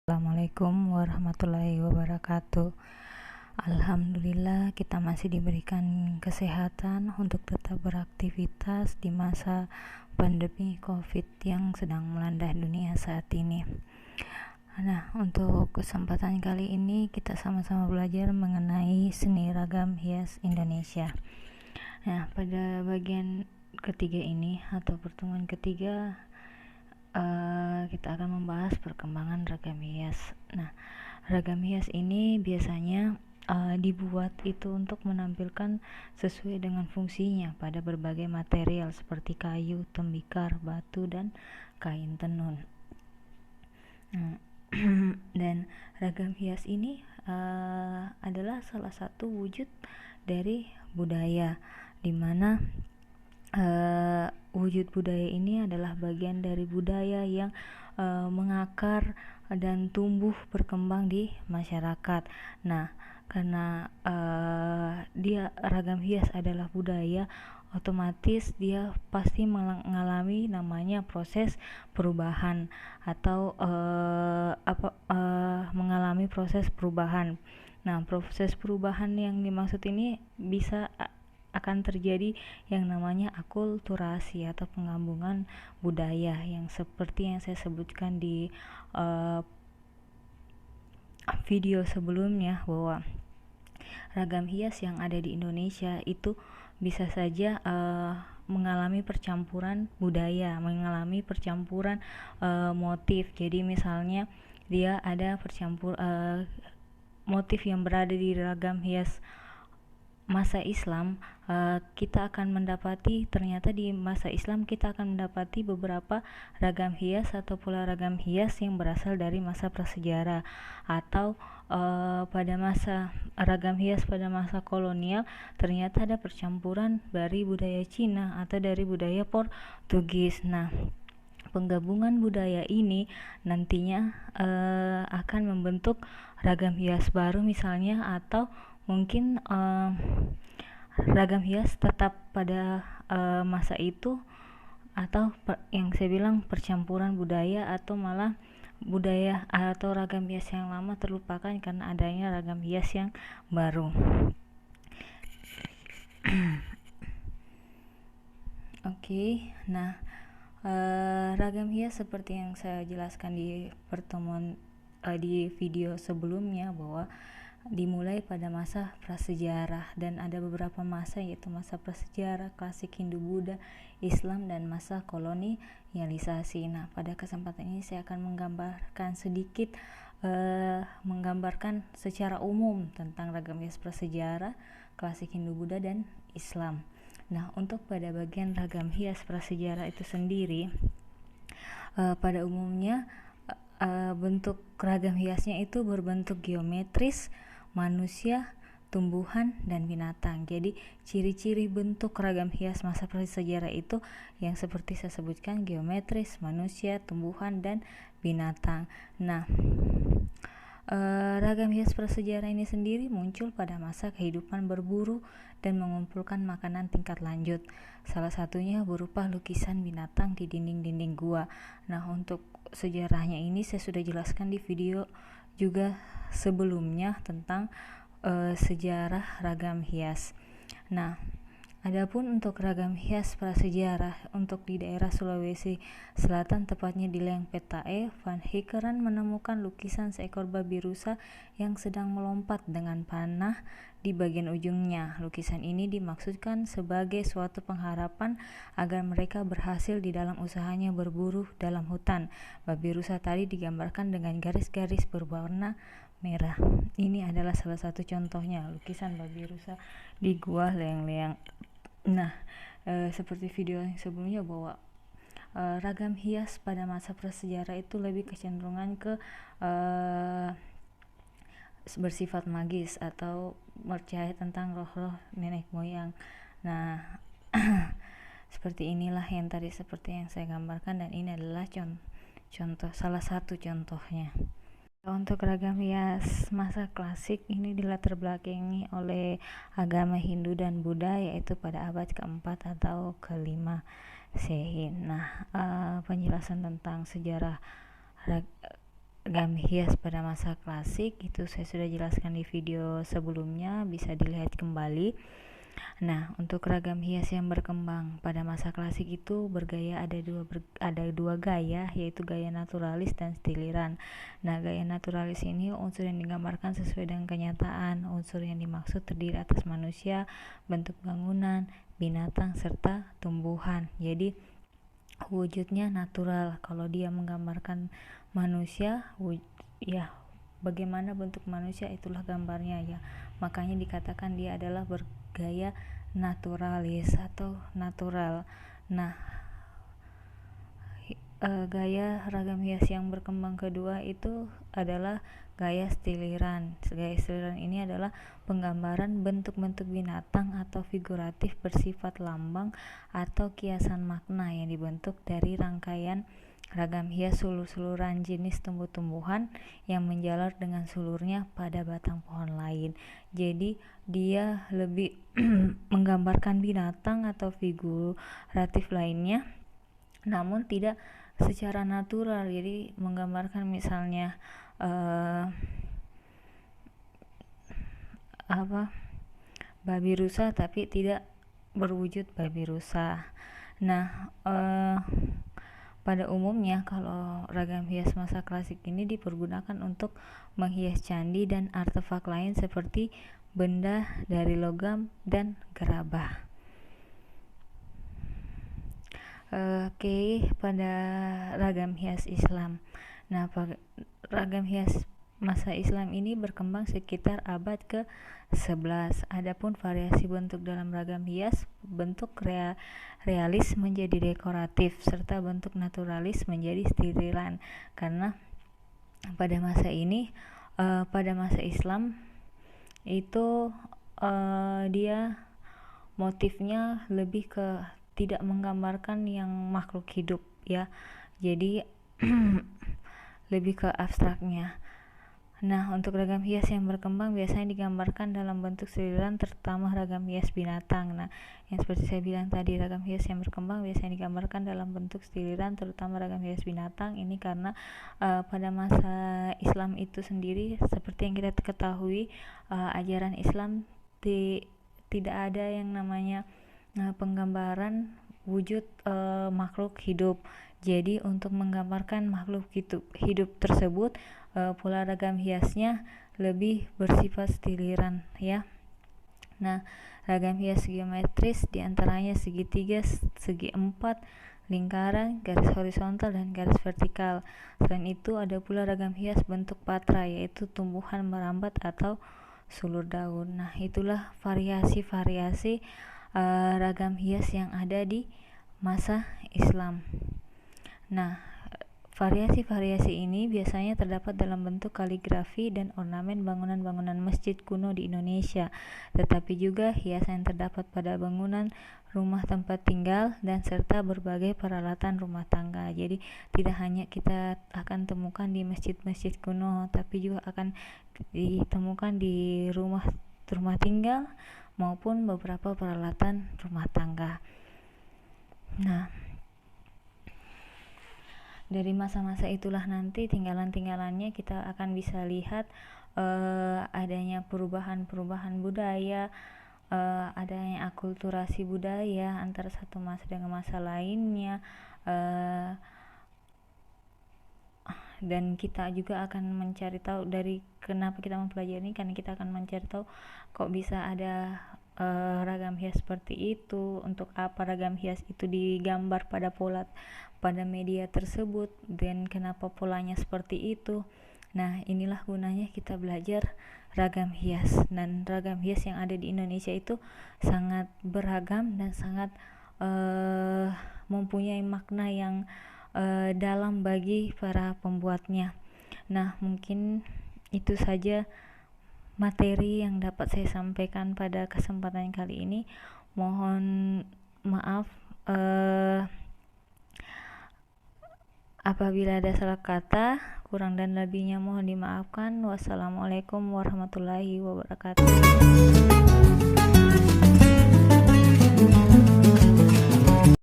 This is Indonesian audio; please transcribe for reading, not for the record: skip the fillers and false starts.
Assalamualaikum warahmatullahi wabarakatuh. Alhamdulillah kita masih diberikan kesehatan untuk tetap beraktivitas di masa pandemi COVID yang sedang melanda dunia saat ini. Nah, untuk kesempatan kali ini kita sama-sama belajar mengenai seni ragam hias Indonesia. Nah, pada bagian ketiga ini atau pertemuan ketiga kita akan membahas perkembangan ragam hias. Nah, ragam hias ini biasanya dibuat itu untuk menampilkan sesuai dengan fungsinya pada berbagai material seperti kayu, tembikar, batu, dan kain tenun. Dan ragam hias ini adalah salah satu wujud dari budaya, di mana wujud budaya ini adalah bagian dari budaya yang mengakar dan tumbuh berkembang di masyarakat. Nah, karena dia ragam hias adalah budaya, otomatis dia pasti mengalami namanya proses perubahan atau mengalami proses perubahan. Nah, proses perubahan yang dimaksud ini bisa akan terjadi yang namanya akulturasi atau penggabungan budaya, yang seperti yang saya sebutkan di video sebelumnya, bahwa ragam hias yang ada di Indonesia itu bisa saja mengalami percampuran budaya, mengalami percampuran motif. Jadi misalnya dia ada motif yang berada di ragam hias masa Islam, kita akan mendapati ternyata di masa Islam kita akan mendapati beberapa ragam hias atau pola ragam hias yang berasal dari masa prasejarah, atau pada masa ragam hias pada masa kolonial ternyata ada percampuran dari budaya Cina atau dari budaya Portugis. Nah, penggabungan budaya ini nantinya akan membentuk ragam hias baru misalnya, atau mungkin ragam hias tetap pada masa itu, atau yang saya bilang percampuran budaya, atau malah budaya atau ragam hias yang lama terlupakan karena adanya ragam hias yang baru. Oke, nah ragam hias seperti yang saya jelaskan di pertemuan di video sebelumnya, bahwa dimulai pada masa prasejarah, dan ada beberapa masa, yaitu masa prasejarah, klasik, Hindu, Buddha, Islam, dan masa kolonialisasi. Nah, pada kesempatan ini saya akan menggambarkan sedikit menggambarkan secara umum tentang ragam hias prasejarah, klasik, Hindu, Buddha, dan Islam. Nah, untuk pada bagian ragam hias prasejarah itu sendiri, pada umumnya bentuk ragam hiasnya itu berbentuk geometris, manusia, tumbuhan, dan binatang. Jadi ciri-ciri bentuk ragam hias masa prasejarah itu yang seperti saya sebutkan, geometris, manusia, tumbuhan, dan binatang. Nah, ragam hias prasejarah ini sendiri muncul pada masa kehidupan berburu dan mengumpulkan makanan tingkat lanjut. Salah satunya berupa lukisan binatang di dinding-dinding gua. Nah, untuk sejarahnya ini saya sudah jelaskan di video juga sebelumnya tentang sejarah ragam hias. Nah, adapun untuk ragam hias prasejarah untuk di daerah Sulawesi Selatan, tepatnya di Lengpetae, Van Heekeren menemukan lukisan seekor babi rusa yang sedang melompat dengan panah di bagian ujungnya. Lukisan ini dimaksudkan sebagai suatu pengharapan agar mereka berhasil di dalam usahanya berburu dalam hutan. Babi rusa tadi digambarkan dengan garis-garis berwarna merah. Ini adalah salah satu contohnya lukisan babi rusa di Gua Leang-Leang. Nah, seperti video yang sebelumnya, bahwa ragam hias pada masa prasejarah itu lebih kecenderungan ke bersifat magis atau percaya tentang roh-roh nenek moyang. Nah, seperti inilah yang tadi seperti yang saya gambarkan, dan ini adalah contoh salah satu contohnya. Untuk ragam hias masa klasik ini dilatar belakangi oleh agama Hindu dan Buddha, yaitu pada abad keempat atau kelima Masehi. Nah, penjelasan tentang sejarah ragam hias pada masa klasik itu saya sudah jelaskan di video sebelumnya, bisa dilihat kembali. Nah, untuk ragam hias yang berkembang pada masa klasik itu bergaya ada dua gaya, yaitu gaya naturalis dan stiliran. Nah, gaya naturalis ini unsur yang digambarkan sesuai dengan kenyataan. Unsur yang dimaksud terdiri atas manusia, bentuk bangunan, binatang, serta tumbuhan. Jadi wujudnya natural. Kalau dia menggambarkan manusia, ya bagaimana bentuk manusia itulah gambarnya ya. Makanya dikatakan dia adalah bergaya naturalis atau natural. Nah, gaya ragam hias yang berkembang kedua itu adalah gaya stiliran. Gaya stiliran ini adalah penggambaran bentuk-bentuk binatang atau figuratif bersifat lambang atau kiasan makna yang dibentuk dari rangkaian ragam hias sulur-suluran jenis tumbuh-tumbuhan yang menjalar dengan sulurnya pada batang pohon lain. Jadi dia lebih menggambarkan binatang atau figuratif lainnya, namun tidak secara natural. Jadi menggambarkan misalnya babi rusa tapi tidak berwujud babi rusa. Nah, pada umumnya kalau ragam hias masa klasik ini dipergunakan untuk menghias candi dan artefak lain seperti benda dari logam dan gerabah. Pada ragam hias Islam. Nah, ragam hias masa Islam ini berkembang sekitar abad ke-11. Adapun variasi bentuk dalam ragam hias, bentuk realis menjadi dekoratif, serta bentuk naturalis menjadi stiliran. Karena pada masa ini, pada masa Islam itu dia motifnya lebih ke tidak menggambarkan yang makhluk hidup ya. Jadi lebih ke abstraknya. Nah, untuk ragam hias yang berkembang biasanya digambarkan dalam bentuk stiliran, terutama ragam hias binatang. Nah, yang seperti saya bilang tadi, ragam hias yang berkembang biasanya digambarkan dalam bentuk stiliran, terutama ragam hias binatang. Ini karena pada masa Islam itu sendiri, seperti yang kita ketahui, ajaran Islam tidak ada yang namanya penggambaran wujud makhluk hidup. Jadi untuk menggambarkan makhluk hidup tersebut, pola ragam hiasnya lebih bersifat stiliran ya. Nah, ragam hias geometris diantaranya segitiga, segi empat, lingkaran, garis horizontal, dan garis vertikal. Selain itu ada pula ragam hias bentuk patra, yaitu tumbuhan merambat atau sulur daun. Nah, itulah variasi-variasi ragam hias yang ada di masa Islam. Nah, variasi-variasi ini biasanya terdapat dalam bentuk kaligrafi dan ornamen bangunan-bangunan masjid kuno di Indonesia, tetapi juga hiasan yang terdapat pada bangunan rumah tempat tinggal dan serta berbagai peralatan rumah tangga. Jadi tidak hanya kita akan temukan di masjid-masjid kuno, tapi juga akan ditemukan di rumah tinggal maupun beberapa peralatan rumah tangga. Nah, dari masa-masa itulah nanti tinggalan-tinggalannya kita akan bisa lihat adanya perubahan-perubahan budaya, adanya akulturasi budaya antara satu masa dengan masa lainnya, dan kita juga akan mencari tahu dari kenapa kita mempelajari ini, karena kita akan mencari tahu kok bisa ada ragam hias seperti itu, untuk apa ragam hias itu digambar pada media tersebut, dan kenapa polanya seperti itu. Nah, inilah gunanya kita belajar ragam hias, dan ragam hias yang ada di Indonesia itu sangat beragam dan sangat mempunyai makna yang dalam bagi para pembuatnya. Nah, mungkin itu saja materi yang dapat saya sampaikan pada kesempatan kali ini. Mohon maaf apabila ada salah kata, kurang dan lebihnya mohon dimaafkan. Wassalamualaikum warahmatullahi wabarakatuh.